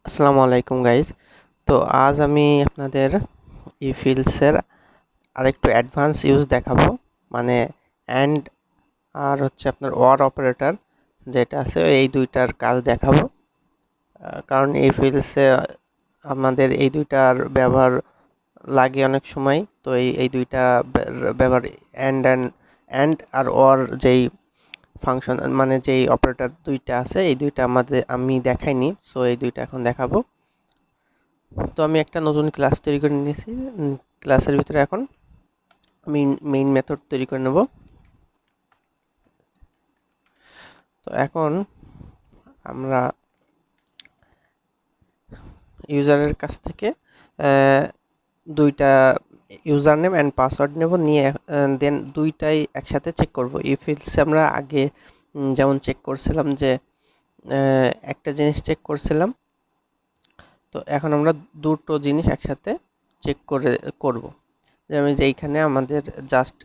আসসালামু আলাইকুম গাইজ। তো আজ আমি আপনাদের এই ফিল্ডসের আরেকটু অ্যাডভান্স ইউজ দেখাবো, মানে অ্যান্ড আর হচ্ছে আপনার ওয়ার অপারেটর যেটা আছে এই দুইটার কাজ দেখাবো। কারণ এই ফিল্ডসে আমাদের এই দুইটার ব্যবহার লাগে অনেক সময়। তো এই দুইটা ব্যবহার অ্যান্ড আর ওর যেই ফাংশন, মানে যেই অপারেটর দুইটা আছে এই দুইটা আমি দেখাইনি, সো এই দুইটা এখন দেখাবো। তো আমি একটা নতুন ক্লাস তৈরি করে নিয়েছি। ক্লাসের ভিতরে এখন আমি মেইন মেথড তৈরি করে নেব। তো এখন আমরা ইউজারের কাছ থেকে দুইটা ইউজার নেম অ্যান্ড পাসওয়ার্ড নেব, নিয়ে দেন দুইটাই একসাথে চেক করব। এই ফিল্ডসে আমরা আগে যেমন চেক করছিলাম যে একটা জিনিস চেক করছিলাম, তো এখন আমরা দুটো জিনিস একসাথে চেক করব। যেমন যে এইখানে আমাদের জাস্ট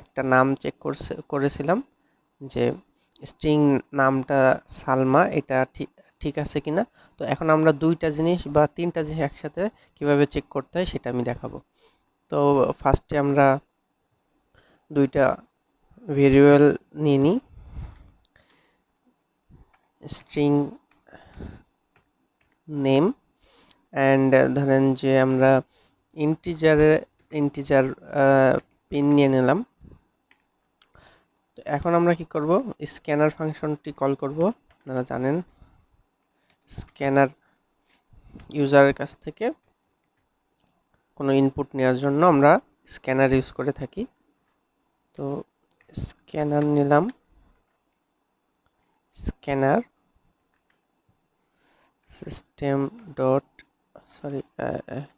একটা নাম চেক করেছিলাম যে স্ট্রিং নামটা সালমা, এটা ঠিক ঠিক আছে কিনা। তো এখন আমরা দুইটা জিনিস বা তিনটা জিনিস একসাথে কিভাবে চেক করতে হয় সেটা আমি দেখাবো। তো ফার্স্টে আমরা দুইটা ভেরিয়েবল নিয়ে নিই, স্ট্রিং নেম অ্যান্ড ধরেন যে আমরা ইন্টিজার পিন নিয়ে নিলাম। তো এখন আমরা কি করব, স্ক্যানার ফাংশনটি কল করব। আপনারা জানেন স্ক্যানার ইউজারের কাছ থেকে কোনো ইনপুট নেওয়ার জন্য আমরা স্ক্যানার ইউজ করে থাকি। তো স্ক্যানার নিলাম, স্ক্যানার সিস্টেম ডট সরি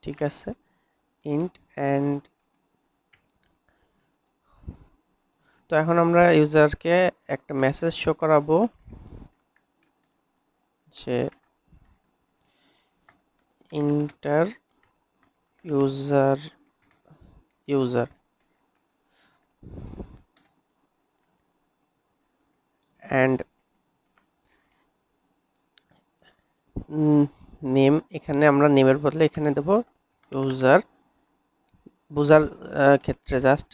ঠিক আছে ইন্ট অ্যান্ড। তো এখন আমরা ইউজারকে একটা মেসেজ শো করাবো যে ইন্টার ইউজার অ্যান্ড নেম। এখানে আমরা নেমের বদলে এখানে দেব ইউজার, বোঝার ক্ষেত্রে জাস্ট।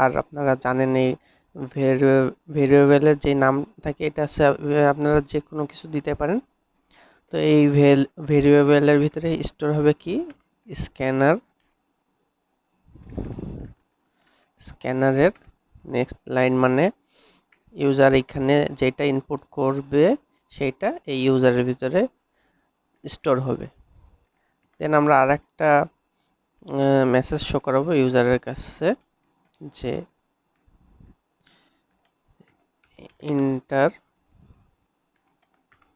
আর আপনারা জানেন এই ভেরিয়েবলের যে নাম থাকে এটা হচ্ছে আপনারা যে কোনো কিছু দিতে পারেন। তো এই ভেরিয়েবলের ভিতরে স্টোর হবে কি স্ক্যানারের নেক্সট লাইন, মানে ইউজার এখানে যেটা ইনপুট করবে সেইটা এই ইউজারের ভিতরে স্টোর হবে। দেন আমরা আরেকটা মেসেজ শো করাবো ইউজারের কাছে যে ইন্টার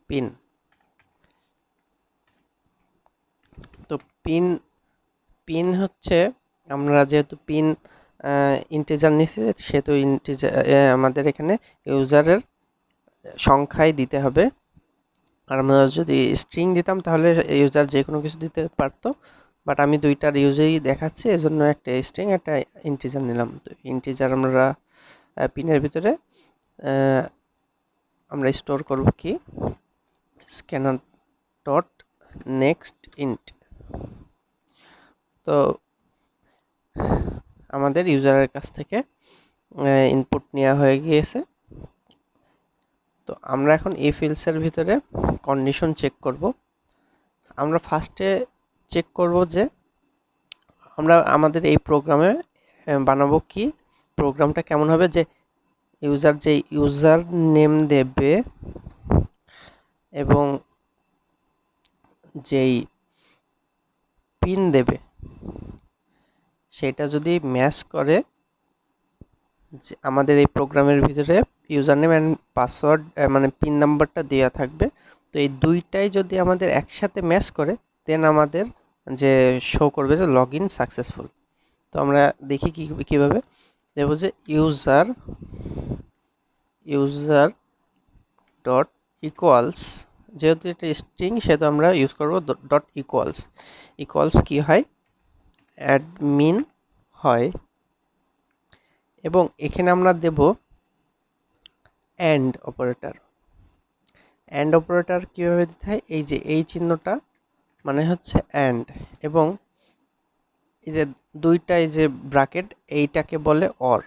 পিন। তো পিন পিন হচ্ছে, আমরা যেহেতু পিন ইন্টিজার নিচ্ছি সেহেতু ইন্টিজার আমাদের এখানে ইউজারের সংখ্যায় দিতে হবে। আর আমরা যদি স্ট্রিং দিতাম তাহলে ইউজার যে কোনো কিছু দিতে পারতো, বাট আমি দুইটার ইউজেই দেখাচ্ছি, এজন্য একটা স্ট্রিং একটা ইন্টিজার নিলাম। তো ইন্টিজার আমরা পিনের ভিতরে আমরা স্টোর করব কি স্ক্যানার ডট নেক্সট ইন্ট। তো আমাদের ইউজারের কাছ থেকে ইনপুট নেওয়া হয়ে গিয়েছে। তো আমরা এখন এই ফিল্ডসের ভিতরে কন্ডিশন চেক করব। আমরা ফার্স্টে চেক করব যে আমরা আমাদের এই প্রোগ্রামে বানাবো কি, প্রোগ্রামটা কেমন হবে, যে ইউজার নেম দেবে এবং যেই পিন দেবে সেটা যদি ম্যাচ করে, যে আমাদের এই প্রোগ্রামের ভিতরে ইউজার নেম অ্যান্ড পাসওয়ার্ড মানে পিন নাম্বারটা দেওয়া থাকবে। তো এই দুইটাই যদি আমাদের একসাথে ম্যাচ করে দেন আমাদের যে শো করবে যে লগ ইন সাকসেসফুল। তো আমরা দেখি কীভাবে দেবো যে ইউজার ডট ইকুয়ালস, যেহেতু এটা স্ট্রিং সেহেতু আমরা ইউজ করব ডট ইকুয়ালস কি হয়, অ্যাডমিন হয়। এবং এখানে আমরা দেব অ্যান্ড অপারেটর। অ্যান্ড অপারেটর কীভাবে দিতে হয়, এই যে এই চিহ্নটা মানে হচ্ছে অ্যান্ড, এবং এই যে দুইটা এই যে ব্র্যাকেট এইটাকে বলে অর।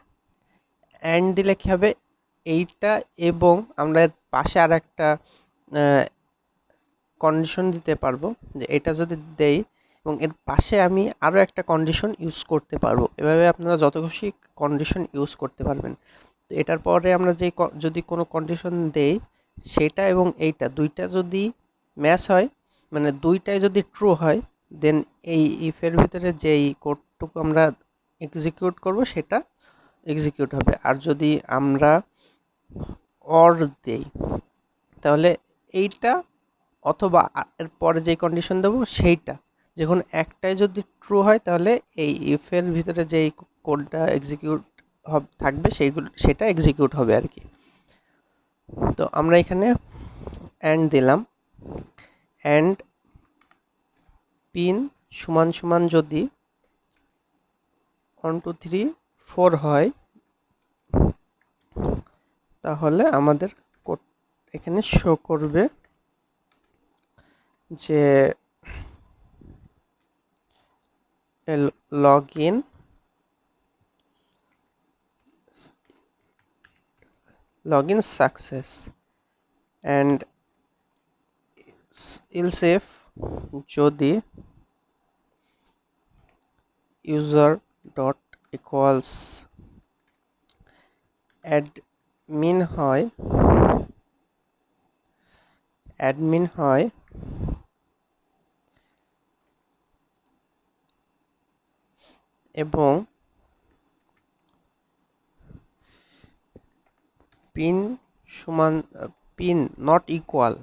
অ্যান্ড দিলে কী হবে, এইটা এবং আমরা এর পাশে আর একটা কন্ডিশন দিতে পারবো, যে এটা যদি দেই এবং এর পাশে আমি আরও একটা কন্ডিশন ইউজ করতে পারবো। এভাবে আপনারা যত খুশি কন্ডিশন ইউজ করতে পারবেন। তো এটার পরে আমরা যদি কোনো কন্ডিশন দেই, সেটা এবং এইটা দুইটা যদি ম্যাচ হয়, মানে দুইটাই যদি ট্রু হয়, দেন এই ইফের ভিতরে যেই কোডটুকু আমরা এক্সিকিউট করব সেটা এক্সিকিউট হবে। আর যদি আমরা অর দেই, তাহলে এইটা অথবা এর পরে যেই কন্ডিশন দেবো সেইটা, যখন একটাই যদি ট্রু হয়, তাহলে এই ইফের ভিতরে যেই কোডটা এক্সিকিউট থাকবে সেটা এক্সিকিউট হবে আর কি। তো আমরা এখানে অ্যান্ড দিলাম, অ্যান্ড পিন সমান সমান যদি 1 2 3 4 হয়, তাহলে আমাদের কোড এখানে শো করবে যে log in success. And else if যদি user dot equals admin হয় এবং পিন সমান পিন নট ইকুয়াল,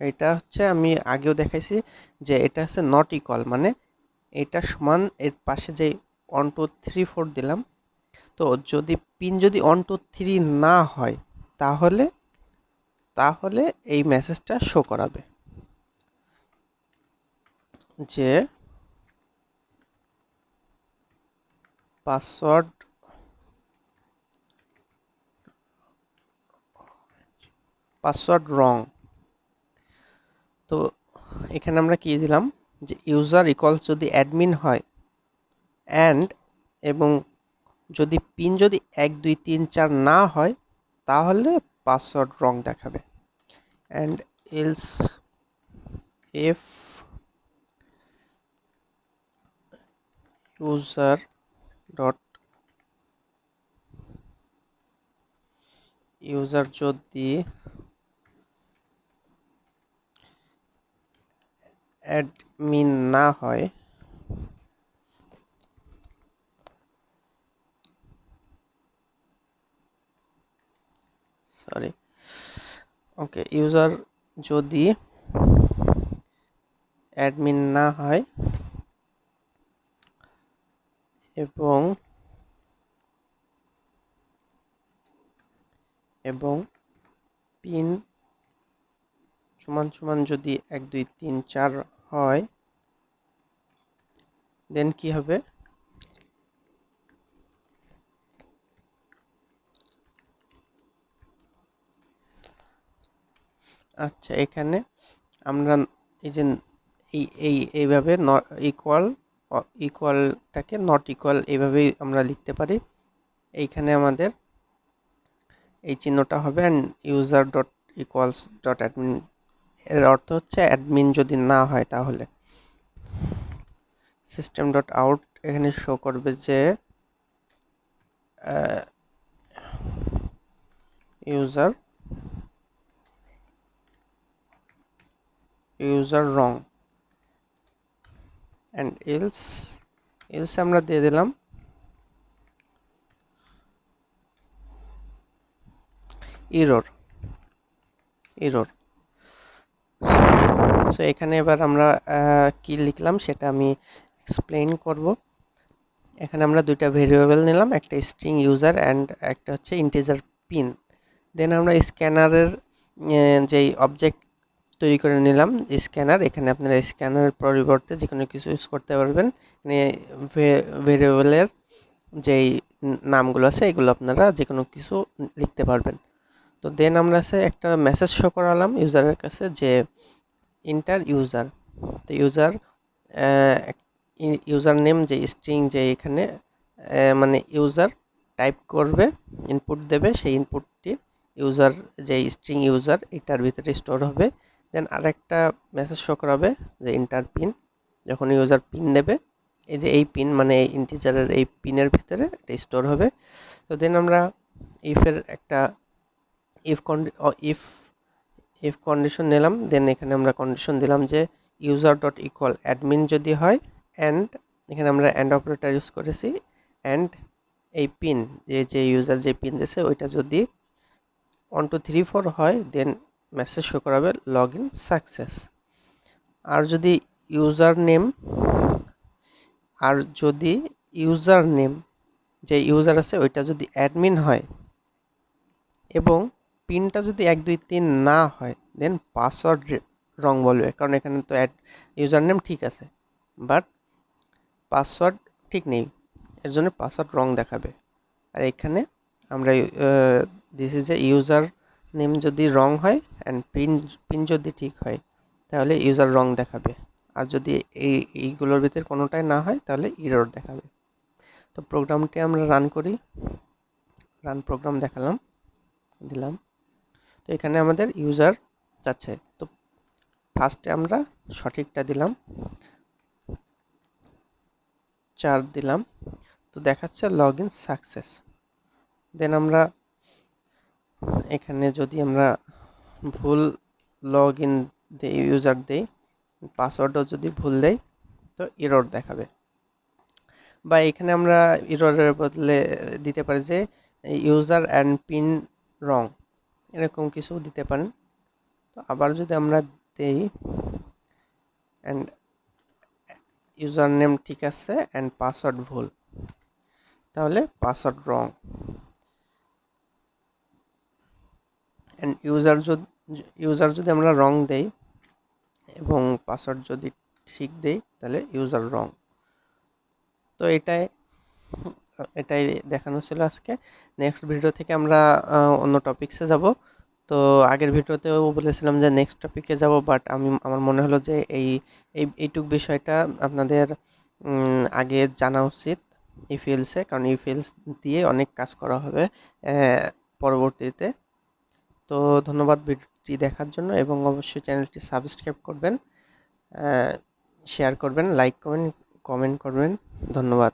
এটা হচ্ছে আমি আগেও দেখাইছি যে এটা হচ্ছে নট ইকুয়াল, মানে এটা সমান এর পাশে যে 1 2 3 4 দিলাম। তো যদি পিন যদি 1 2 3 না হয়, তাহলে তাহলে এই মেসেজটা শো করাবে যে পাসওয়ার্ড রং। তো এখানে আমরা কি দিলাম, যে ইউজার ইকুয়ালস যদি অ্যাডমিন হয়, অ্যান্ড এবং যদি পিন যদি 1 2 3 4 না হয়, তাহলে পাসওয়ার্ড রং দেখাবে। And else if user dot যদি অ্যাডমিন না হয়, ওকে, ইউজার যদি অ্যাডমিন না হয় এবং পিন সমান সমান যদি 1 2 3 4 হয়, দেন কি হবে, আচ্ছা এখানে আমরা এই যে এইভাবে ইকুয়ালটাকে নট ইকুয়াল এইভাবেই আমরা লিখতে পারি। এইখানে আমাদের এই চিহ্নটা হবে and user dot equals dot admin, এর অর্থ হচ্ছে অ্যাডমিন যদি না হয়, তাহলে সিস্টেম ডট আউট এখানে শো করবে যে ইউজার রং। অ্যান্ড এলস আমরা দিয়ে দিলাম এরর। সো এখানে এবার আমরা কি লিখলাম সেটা আমি এক্সপ্লেইন করব। এখানে আমরা দুইটা ভেরিয়েবল নিলাম, একটা স্ট্রিং ইউজার অ্যান্ড একটা হচ্ছে ইন্টিজার পিন। দেন আমরা স্ক্যানারের যেই অবজেক্ট তৈরি করে নিলাম স্ক্যানার। এখানে আপনারা স্ক্যানারের পরিবর্তে যে কোনো কিছু ইউজ করতে পারবেন। এখানে ভেরিয়েবলের যেই নামগুলো আছে এগুলো আপনারা যে কোনো কিছু লিখতে পারবেন। তো তো দেন আমরা একটা মেসেজ শো করালাম ইউজারের কাছে যে ইন্টার ইউজার। তো ইউজার নেম যে স্ট্রিং যে এখানে মানে ইউজার টাইপ করবে, ইনপুট দেবে, সেই ইনপুটটি ইউজার যে স্ট্রিং ইউজার এটার ভিতরে স্টোর হবে। দেন আরেকটা মেসেজ শো করাবে যে ইন্টার পিন, যখন ইউজার পিন দেবে এই যে এই পিন মানে ইন্টিজারের এই পিনের ভিতরে এটা স্টোর হবে। তো দেন আমরা ইফের একটা ইফ ইফ ইফ কন্ডিশন নিলাম। দেন এখানে আমরা কন্ডিশন দিলাম যে ইউজার ডট ইকুয়াল অ্যাডমিন যদি হয়, অ্যান্ড এখানে আমরা অ্যান্ড অপারেটর ইউজ করেছি, অ্যান্ড এই পিন যে ইউজার যে পিন দিয়েছে ওইটা যদি 1 2 3 4 হয় দেন মেসেজ শো করাবে লগ ইন সাকসেস। আর যদি ইউজার নেম আর যদি ইউজার নেম যে ইউজার আছে ওইটা যদি অ্যাডমিন হয় এবং পিনটা যদি 1 2 3 না হয় দেন পাসওয়ার্ড রং বলবে, কারণ এখানে তো ইউজার নেম ঠিক আছে বাট পাসওয়ার্ড ঠিক নেই, এর জন্য পাসওয়ার্ড রং দেখাবে। আর এখানে আমরা this is a user name যদি রং হয় অ্যান্ড পিন যদি ঠিক হয় তাহলে ইউজার রং দেখাবে। আর যদি এইগুলোর ভিতরে কোনোটাই না হয় তাহলে এরর দেখাবে। তো প্রোগ্রামটি আমরা রান করি, রান প্রোগ্রাম দেখালাম, দিলাম। তো এখানে আমাদের ইউজার যাচ্ছে। তো ফার্স্টে আমরা সঠিকটা দিলাম, 4 দিলাম। তো দেখাচ্ছে লগ ইন সাকসেস। দেন আমরা এখানে যদি আমরা ভুল লগ ইন দিই, ইউজার দেই, পাসওয়ার্ডও যদি ভুল দেই তো এরর দেখাবে। বা এখানে আমরা এররের বদলে দিতে পারি যে ইউজার অ্যান্ড পিন রং, এরকম কিছু দিতে পারেন। তো আবার যদি আমরা দেই অ্যান্ড ইউজার নেম ঠিক আছে অ্যান্ড পাসওয়ার্ড ভুল, তাহলে পাসওয়ার্ড রং। অ্যান্ড ইউজার যদি আমরা রং দেই এবং পাসওয়ার্ড যদি ঠিক দেই তাহলে ইউজার রং। তো এটাই দেখানো ছিল আজকে। নেক্সট ভিডিও থেকে আমরা অন্য টপিকসে যাব। তো আগের ভিডিওতেও বলেছিলাম যে নেক্সট টপিকে যাব, বাট আমার মনে হলো যে এইটুক বিষয়টা আপনাদের আগে জানা উচিত ইফিএলসে, কারণ ইফিএলস দিয়ে অনেক কাজ করা হবে পরবর্তীতে। তো ধন্যবাদ ভিডিওটি দেখার জন্য, এবং অবশ্যই চ্যানেলটি সাবস্ক্রাইব করবেন, শেয়ার করবেন, লাইক করবেন, কমেন্ট করবেন। ধন্যবাদ।